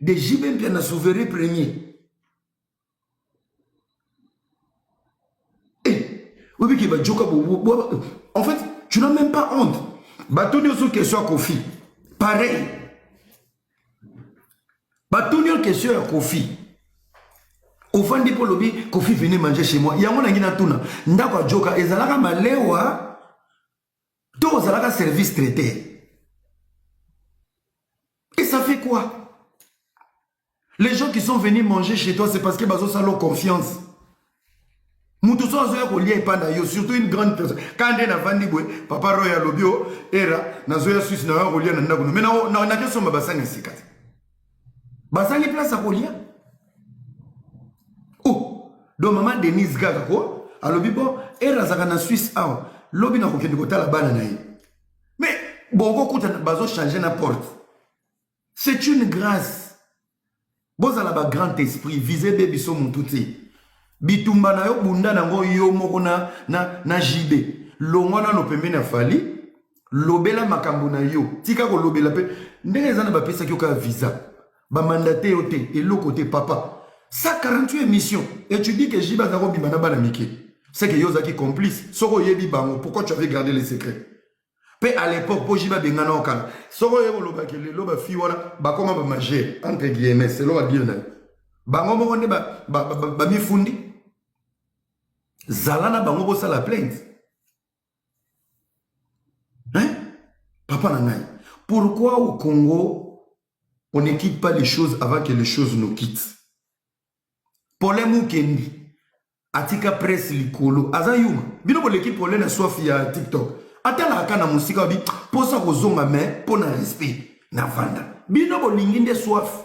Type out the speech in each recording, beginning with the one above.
de JB bien souverain premier. Oui, qui va Djoka. En fait, tu n'as même pas honte. Batoni sur question à Kofi. Pareil. Batoni question à Kofi. Au fond de Polobi, Kofi venait manger chez moi. Il y a mon ami Natuna. Ndakwa Djoka. Et Zalaka Malewa. Tout Zalaka service traité. Et ça fait quoi? Les gens qui sont venus manger chez toi, c'est parce que Bazo Salo confiance. Moutousso Azoya Kolia Panda, surtout une grande personne. Quand on a vendu, Papa Roya Lobio, Era, Nazoya Suisse, Nazoya Kolia, Nandagono. Mais on a question de Bassan et Sikat. Bassan est place à Kolia. Oh, donc maman Denise Gagako, à Lobibo, Era Zagana Suisse, Lobi n'a aucun côté la banane. Mais, bon, quand Bazo changer la porte, c'est une grâce. Vous avez un grand esprit, visez baby so moutouti. Bitumba na yo bunda nango yo moko na jibe. Longwana no pembe na fali, lobela makambo na yo. Tika ko lobela pe, ndenge zana ba pesa ki ka visa. Ba mandate yo te, et l'autre côté papa. Ça 48 émissions. Et tu dis que jibe zako bimana bana miki. C'est que yo zaki complice. Soko yebi bango, pourquoi tu avais gardé les secrets? Pe à l'époque, pour jiba bengana okala. Soko yebo loba ke le loba fi wana, ba koma ba manger entre guillemets, c'est loba dire na. Bango moko ne ba mi fundi. Zalana bango bossa la plainte. Hein? Papa Nangaï. Pourquoi au Congo, on ne quitte pas les choses avant que les choses nous quittent? Polé Moukendi, Atika Presse Likolo, Azayuma, bino pour l'équipe Polé na soif ya TikTok. Atala akana musika bi, posa kozonga mais pour na respect, na vanda. Bino pour linginde soif.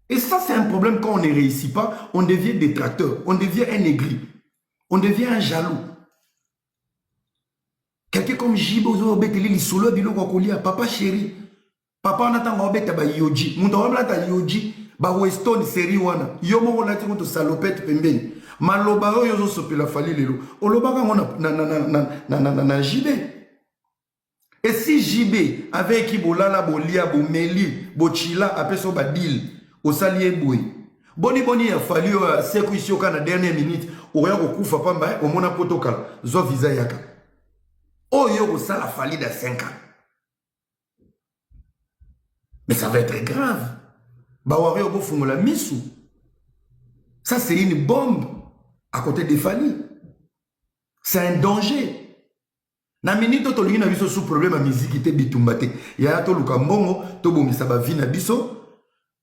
Et ça c'est un problème quand on ne réussit pas, on devient détracteur, on devient un aigri. On devient un jaloux. Quelqu'un comme Jibo Zobeteli Lisolo Biloko Kolia, papa chéri. Papa n'attend Robeta ba Yoji. Mounta ta Yoji, ba Weston série wana. Yomo wala ti moto salopette pembeni. Maloba yo sope la fali lelo. Olobaka ngona na JB. Et si JB avec qui bolala bolia bomeli bochila apeso ba deal au salier boy. Boni ya fali yo seku ici au Canada dernière minute. Oya kokufa pamba au mona protocole zo visa yaka. Oyo ko sala fali de 5 ans. Mais ça va être grave. Ba wari ko fungola misu. Ça c'est une bombe à côté des Fali. C'est un danger. Na minute to lingi na biso sous problème à musique te bitumbate. Ya to luka mbongo to bomisa ba vie na biso.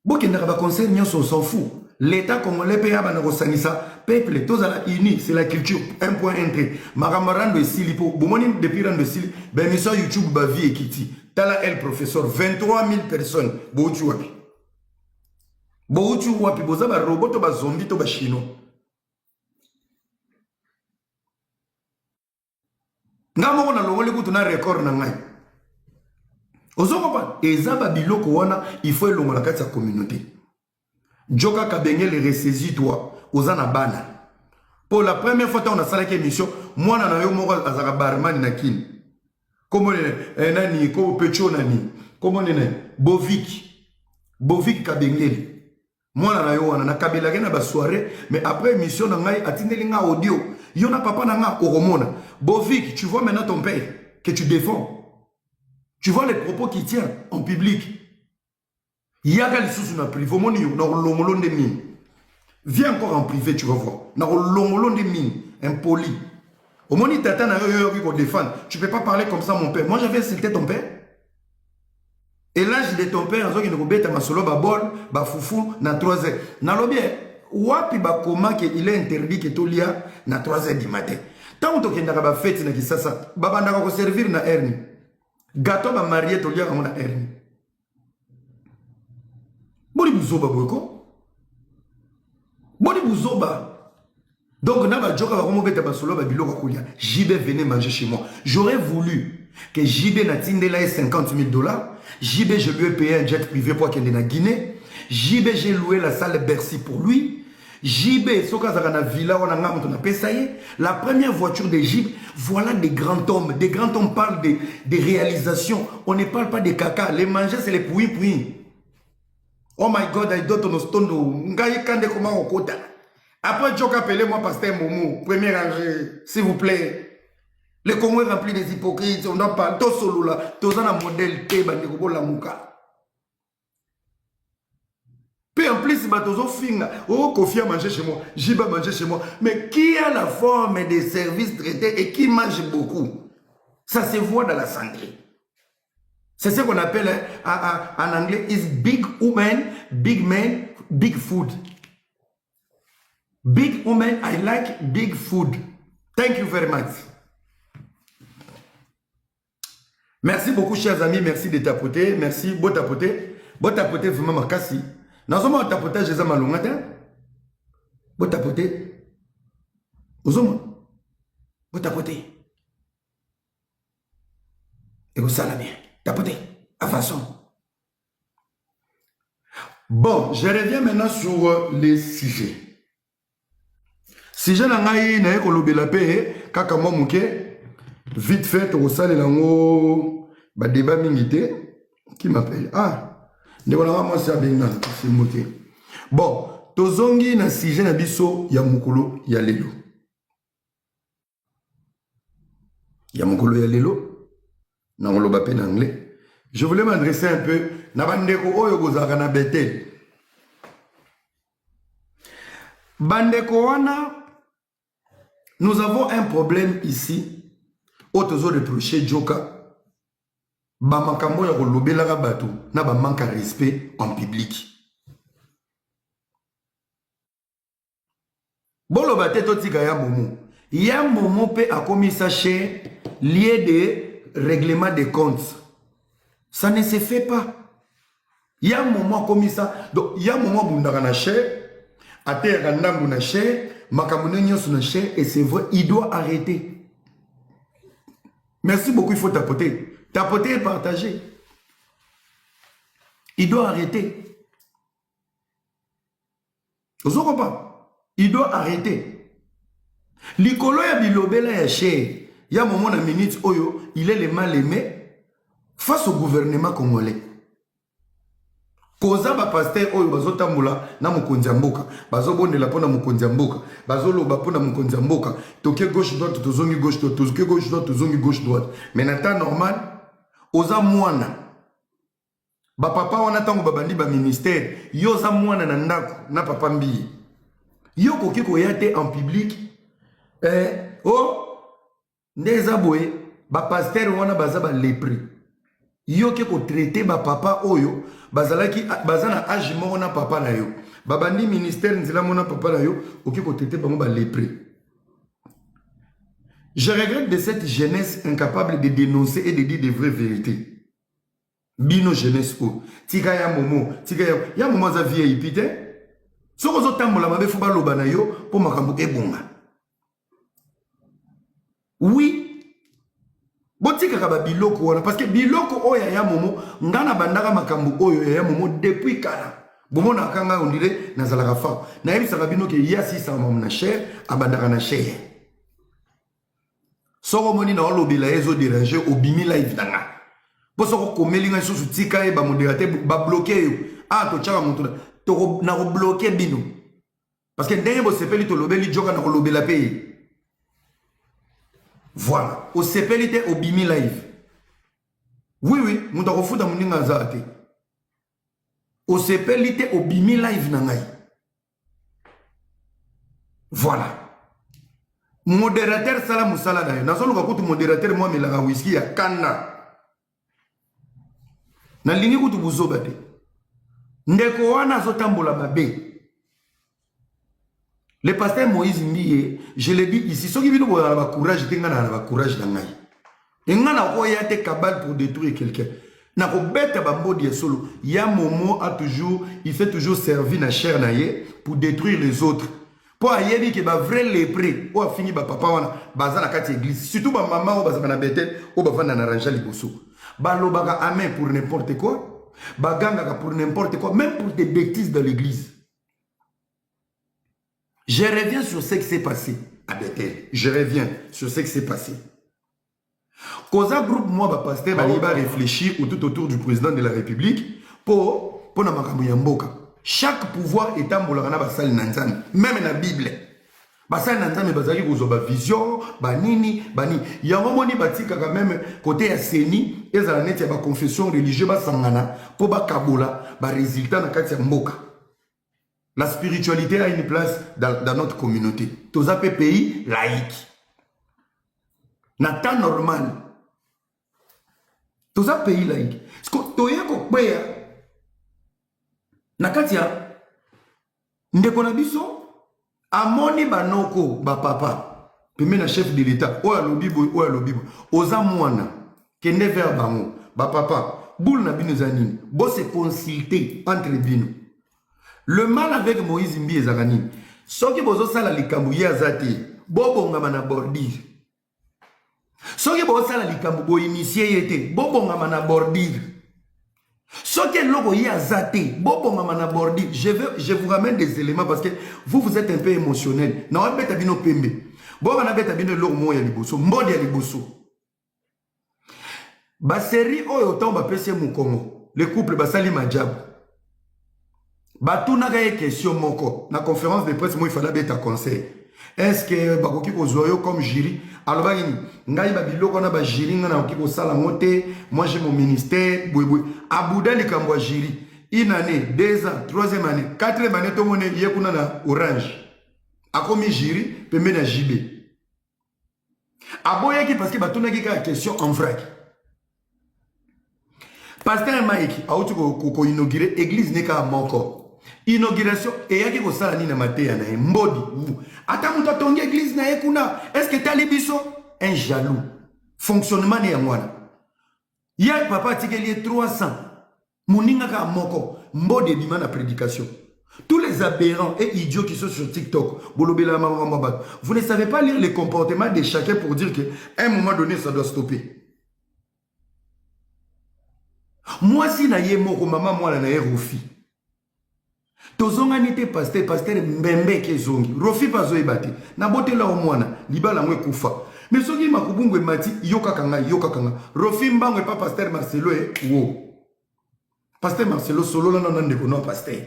Bokenda ba conseil nyonso s'en fout. L'État congolais paye à Banarosanisa, peuple, tous à la uni, c'est la culture, un point entré. Maramaran de Silipo, Boumoni depuis Ran de Sili, ben mission YouTube Bavi et Kiti, Tala El professeur, 23 000 personnes, Bouchu Wapi. Bouchu Wapi, Bozaba robot, Toba zombie, Toba chino. Ngamo na longole kutuna record na ngai. Ozokopa, ezaba biloko wana, il faut longola kati sa communauté. Djoka Kabengel les ressaisis toi aux anabana. Pour la première fois on a salé émission, moi na yo moko azaka barman na kin. Comment nani ko pecho nani? Comment nene Bovik Kabengel. Moi na yo na kabela na ba soirée, mais après émission na ngai atindeli nga audio. Yo na papa na nga oromona. Bovik, tu vois maintenant ton père que tu défends. Tu vois les propos qu'il tient en public. Yaga les sous na privé, de mine. Viens encore en privé, tu vas voir. Na de mine, impoli. Au moment où tata na yo pour défendre, tu peux pas parler comme ça mon père. Moi j'avais insulté ton père. Et l'âge de ton père, il y a ma solo ba bol, ba foufou na 3h. Na lobby, wapi ba koma que il est interdit que to lia na 3h du matin. Tant que tu ba fête na kisasa, ba banda ko servir na hernie. Gâteau ba marié to lia na hernie. Boni buzoba boyko. Boni buzoba. Donc naba joka ba komo beta ba solo ba biloko kolia. JB venait manger chez moi. J'aurais voulu que JB na tindela $50 000. JB je lui ai payé un jet privé pour qu'il ait na Guinée. JB j'ai loué la salle Bercy pour lui. JB soka zaka villa wana nga mto na pesaye. La première voiture de JB, voilà des grands hommes. Des grands hommes parlent des réalisations. On ne parle pas des caca. Les manger c'est les pouilles. Oh my God, I don't understand. Ngai kande comment on kota. Après, Djoka appelez-moi pasteur Momo, premier rangé, s'il vous plaît. Le Congo est rempli des hypocrites, on n'a pas tout solo là, tous un modèle T, bandeko la mouka. Puis en plus, oh, Kofi a mangé chez moi, Jiba a mangé chez moi. Mais qui a la forme des services traités et qui mange beaucoup? Ça se voit dans la santé. C'est ce qu'on appelle en anglais is big woman, big man, big food. Big woman, I like big food. Thank you very much. Merci beaucoup, chers amis. Merci de tapoter. Merci. Beau tapoter. Beau tapoter, vraiment, Makassi. Dans ce moment, tapotage, j'ai ma longue. Beau tapoter. Aux hommes. Beau tapoter. Et vous savez bien. Tapoter. À façon. Bon, je reviens maintenant sur les sujets. Sujet nangai na ko lobela pe kaka mo muke vite fait au sale lango ba débat mingité qui m'appelle ne voilà moi ça benga c'est moté. Bon, tozongi na sujet na biso ya mukolo ya lelo. Ya mukolo ya lelo na ngoloba pe en anglais. Je voulais m'adresser un peu na bandeko oyo kozaka na Bethel. Bandeko wana, nous avons un problème ici. Otozo reproché Djoka. Bamakambo ya kolobelaka bato na ba manque de respect en public. Bolo bate totika ya momo. Ya momo pe a commis ça chez lié de règlement des comptes. Ça ne se fait pas. Ya momo a commis ça. Donc ya momo bundaka na chez ate randambu na chez makamune nyonso na chez et c'est vrai, il doit arrêter. Merci beaucoup, il faut tapoter. Tapoter et partager. Il doit arrêter. Vous comprenez pas? Il doit arrêter. Likolo ya bilobela ya chez ya moment na minute oyo, il est le mal aimé face au gouvernement congolais. Koza ba pasteur oyo bazotambola na mokonzi mboka bazobondela pona mokonzi mboka bazoloba pona mokonzi mboka toke gauche droite tozongi gauche droite toke gauche droite tozongi gauche droite mais na temps normal oza mwana ba papa wana tango babandi ba ministère yo za mwana na ndako na papa mbi yo koki koya te en public ndeza boye ba pasteur wana baza ba lepri yo ke ko traiter ba papa oyo bazalaki bazana âge moko na papa na yo babandi ministère nzela mona papa na yo oke ko traiter bango ba lépreux. Je regrette de cette jeunesse incapable de dénoncer et de dire de vraies vérités. Bino jeunesse o tika ya momo ya momo za vieille pite soko zo tambola mabe fu baloba na yo po makambo ebonga. Oui. Botika kaba biloko wana parce que biloko oya ya momo ngana bandaka makambo oyo ya momo depuis kala bomona kanga on dirait nazalaka fa na yebisa kabino ke ya sisa mamu na cher abandaka na cher soko moni na olobela ezo déranger obimi live danga bosoko komelinga susu tika e ba modérateur ba bloquer yo to chaka moto to na ko bloquer bino parce que ndenge bo sepeli to lobeli joka na ko lobela pe. Voilà, au CPLT au Bimi Live. Oui, nous avons fait dans mon ingazate. Au CPLT au Bimi Live nangai. Voilà. Modérateur Salam Moussala d'ailleurs. Nous avons modérateur moi mais la whisky à Kana. Na lini kutu buzobate. Ndeko wana zotambola babe. Le pasteur Moïse Ndiye, je l'ai dit ici, ceux qui viennent avoir courage, ils ont courage dans l'aïe. Ils ont été capables pour détruire quelqu'un. Na ko bête bambo dia solo. Ya momo a toujours, il fait toujours servir na chair naie pour détruire les autres. Pour ayebi que ba vrai lépré, ou a fini ba papa wana, baza na kati église. Surtout ba maman ou baza na Bethel, ou ba vanda na ranja liboso. Ba lobaka amen pour n'importe quoi. Ba ganga pour n'importe quoi, même pour des bêtises dans l'église. Je reviens sur ce qui s'est passé à Bethel. Je reviens sur ce qui s'est passé. Causa groupe, moi, pasteur, va réfléchir tout autour du président de la République pour pour na makambo ya mboka. Chaque pouvoir est ambolaka na basali na nzambe, même na Bible. Basali na nzambe bazaki kozwa ba vision, banini. Yango moni batika quand même côté ya seni, ezala neti ya ba confession religieuse basangana po bakabola ba résultat na kati ya mboka. La spiritualité a une place dans notre communauté. Tous les pays laïcs. Na temps normal. Tous les pays laïcs. Ce que tu as Nakatia, ndeko na biso amoni banoko ba papa peme na chef de l'état oya lobibo oza mwana kende vers bango ba papa boule na bino zanini bo se consulter entre bino. Le mal avec Moïse Mbi ezakani soki bozo sala likambo ya zate bobongama na bordure. Soki bozo sala likambo bo initier yete bobongama na bordure. Soki logo ya zate bobongama na bordure. Je vous ramène des éléments parce que vous êtes un peu émotionnel. Na wabeta bino pembe. Bo na beta bino logo mo ya liboso, mbodi ya liboso. Ba série oyo tomba pese mukongo. Le couple basali majabu. Batuna ga question moko na conférence de presse moi il fallait beta conseil. Est-ce que bakoki kozoyo comme jury alors bagini ngai ba biloko na ba jury na oki ko sala ngote moi j'ai mon ministère boy abuda likambo ya jury une année 2 ans 3e année 4e année to mone ye kuna na orange akomi jury pembe na JB aboyaki parce que batuna ki ka question en vrac. Pasteur Mike a outu ko inaugurer église neka moko. Inauguration et yaki ko sala ni na mateya na mbodi ata muto tongi église na ekuna est-ce que tali biso un jaloux fonctionnement ne yangwana ya papa tikeli 300 muninga ka moko mbodi bima na prédication. Tous les aberrants et idiots qui sont sur TikTok, vous ne savez pas lire les comportements de chacun pour dire qu'à un moment donné ça doit stopper. Moi si na ye moko maman moi na ye rofi tozonga nite pasteur mbembe kezongi rofi pazo ebate na botela o mwana libala ngwe kufa mais soki makubungwe mati yoka kanga rofi mbangwe pa pasteur Marcelo wo pasteur Marcelo solo na nande ko no pasteur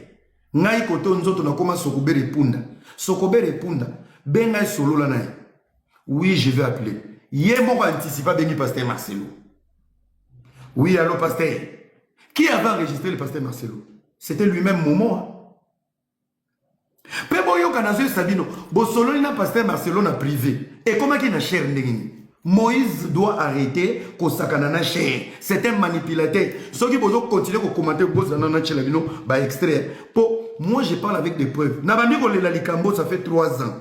ngai koto nzoto na koma sokobere punda benga solo la nae. Oui, je vais appeler ye moko anticipa bengi pasteur Marcelo. Oui, allô pasteur. Qui avait enregistré le pasteur Marcelo? C'était lui-même Momo. Pe boyo kanazo sabino bo solo na pasteur Marcelo na privé et comment qui na cher ndengini Moïse doit arrêter ko sakana na cher. C'est un manipulateur. Ceux qui bozo continuer ko commenter bozo na chela bino ba extrait. Po moi je parle avec des preuves. Na bandi ko lela likambo ça fait 3 ans.